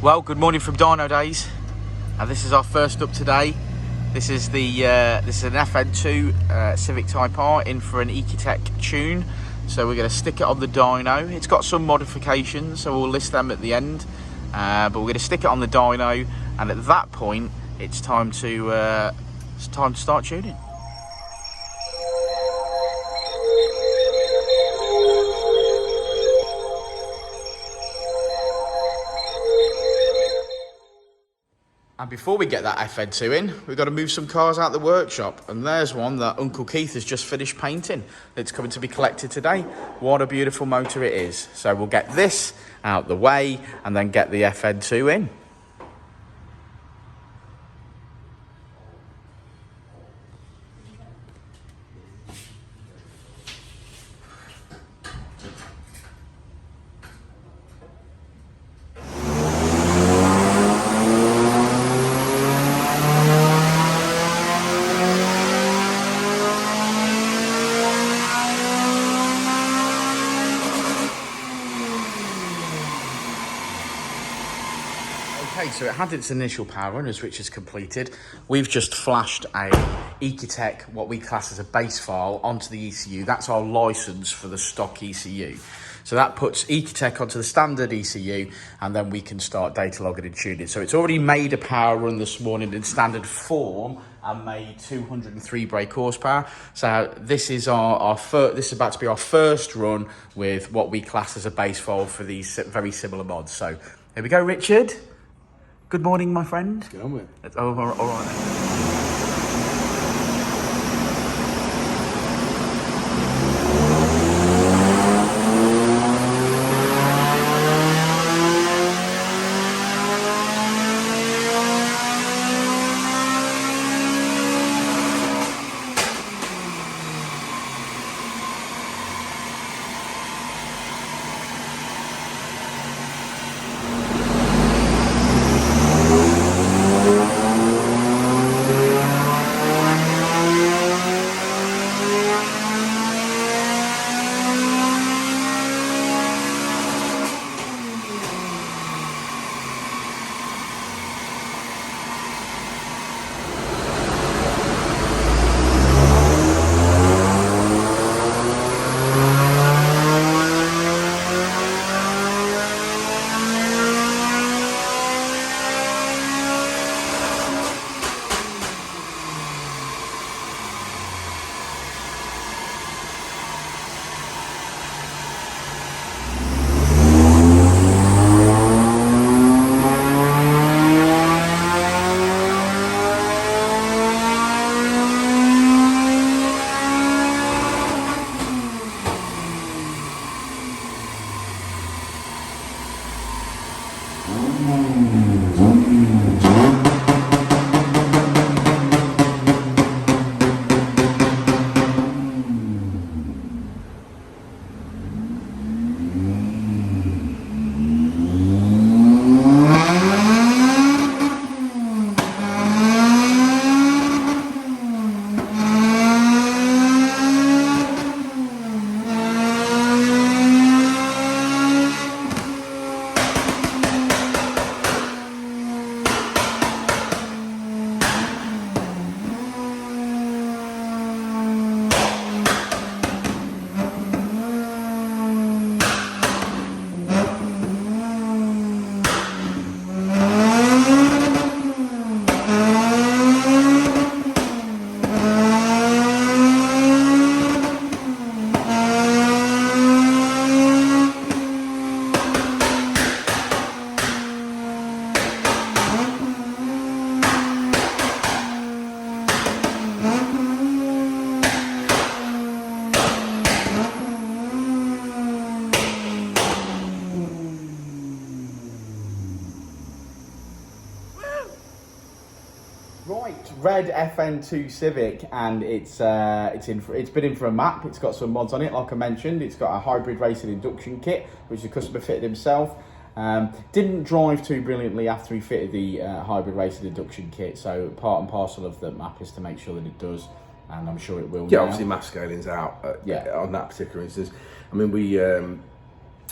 Well, good morning from Dynodaze, and this is our first up today. This is an FN2 Civic Type R in for an Ecutek tune. So we're going to stick it on the dyno. It's got some modifications, so we'll list them at the end. But we're going to stick it on the dyno, and at that point, it's time to start tuning. And before we get that FN2 in, we've got to move some cars out the workshop. And there's one that Uncle Keith has just finished painting. It's coming to be collected today. What a beautiful motor it is. So we'll get this out the way and then get the FN2 in. Okay, so it had its initial power runners, which is completed. We've just flashed a Ecutek, what we class as a base file, onto the ECU. That's our license for the stock ECU. So that puts Ecutek onto the standard ECU, and then we can start data logging and tuning. So it's already made a power run this morning in standard form and made 203 brake horsepower. So this is this is about to be our first run with what we class as a base file for these very similar mods. So here we go, Richard. Good morning, my friend. Let's get on with it. Oh, all right then. Right, red FN2 Civic, and it's been in for a map. It's got some mods on it, like I mentioned. It's got a hybrid racing induction kit, which the customer fitted himself. Didn't drive too brilliantly after he fitted the hybrid racing induction kit, so part and parcel of the map is to make sure that it does, and I'm sure it will. Yeah, now. obviously mass scaling's out on that particular instance. I mean, we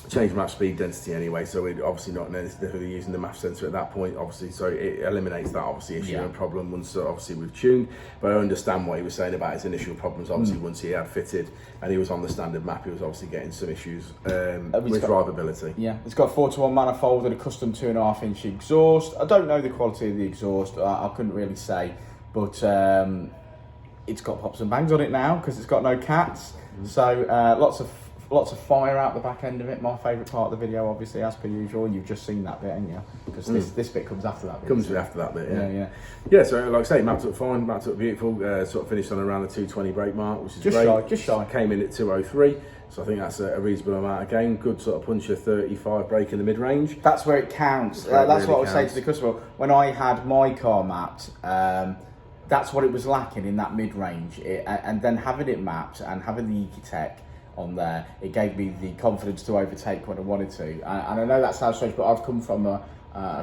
change map speed density anyway, so we're obviously not necessarily using the map sensor at that point, obviously, so it eliminates that obviously issue and problem once obviously we've tuned. But I understand what he was saying about his initial problems, obviously once he had fitted and he was on the standard map, he was obviously getting some issues with drivability. Yeah, it's got 4-to-1 manifold and a custom 2.5-inch exhaust. I don't know the quality of the exhaust, I couldn't really say, but it's got pops and bangs on it now because it's got no cats. So lots of fire out the back end of it. My favourite part of the video, obviously, as per usual. You've just seen that bit, haven't you? Because this bit comes after that bit. Comes after that bit, yeah. So like I say, mapped up fine, mapped up beautiful. Sort of finished on around the 220 brake mark, which is great. Just shy. Came in at 203. So I think that's a reasonable amount of gain. Good sort of puncher 35 brake in the mid-range. That's where it counts. That's what I would say to the customer. When I had my car mapped, that's what it was lacking in that mid-range. And then having it mapped and having the Ecutek on there, it gave me the confidence to overtake when I wanted to. And I know that sounds strange, but I've come from a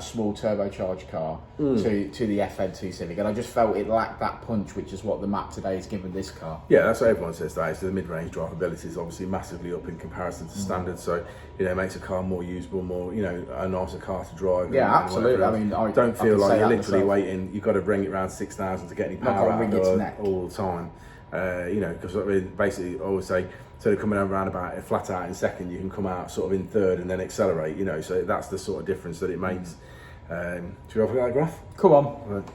small turbocharged car to the FN2 Civic, and I just felt it lacked that punch, which is what the map today has given this car. Yeah, that's what everyone says that. The mid-range drivability is obviously massively up in comparison to standard, so it makes a car more usable, more a nicer car to drive. Yeah, absolutely. I mean, I don't feel like you're literally waiting. You've got to bring it around 6,000 to get any power out of it all the time. Because basically I always say, so they're coming around about a flat out in second, you can come out sort of in third and then accelerate, so that's the sort of difference that it makes. Should we have a look at that graph? Come on. Right.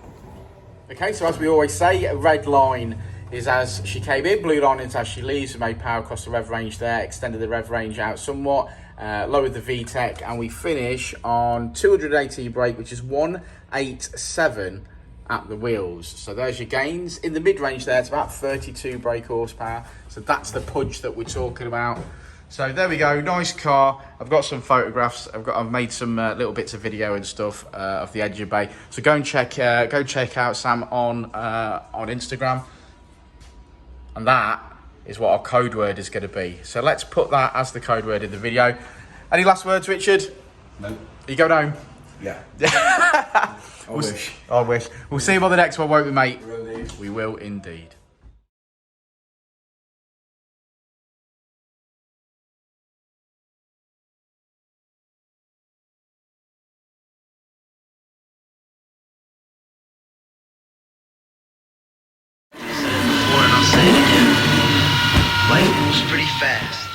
Okay, so as we always say, a red line is as she came in, blue line is as she leaves. We made power across the rev range there, extended the rev range out somewhat, lowered the VTEC, and we finish on 280 brake, which is 187 at the wheels. So there's your gains. In the mid-range there, it's about 32 brake horsepower. So that's the punch that we're talking about. So there we go, nice car. I've got some photographs. I've made some little bits of video and stuff of the engine bay. So go check out Sam on Instagram. And that is what our code word is going to be. So let's put that as the code word in the video. Any last words, Richard? No. Are you going home? Yeah. I wish. We'll see you on the next one, won't we, mate? We will indeed. We will indeed. Before and I'll say it again. Life moves pretty fast.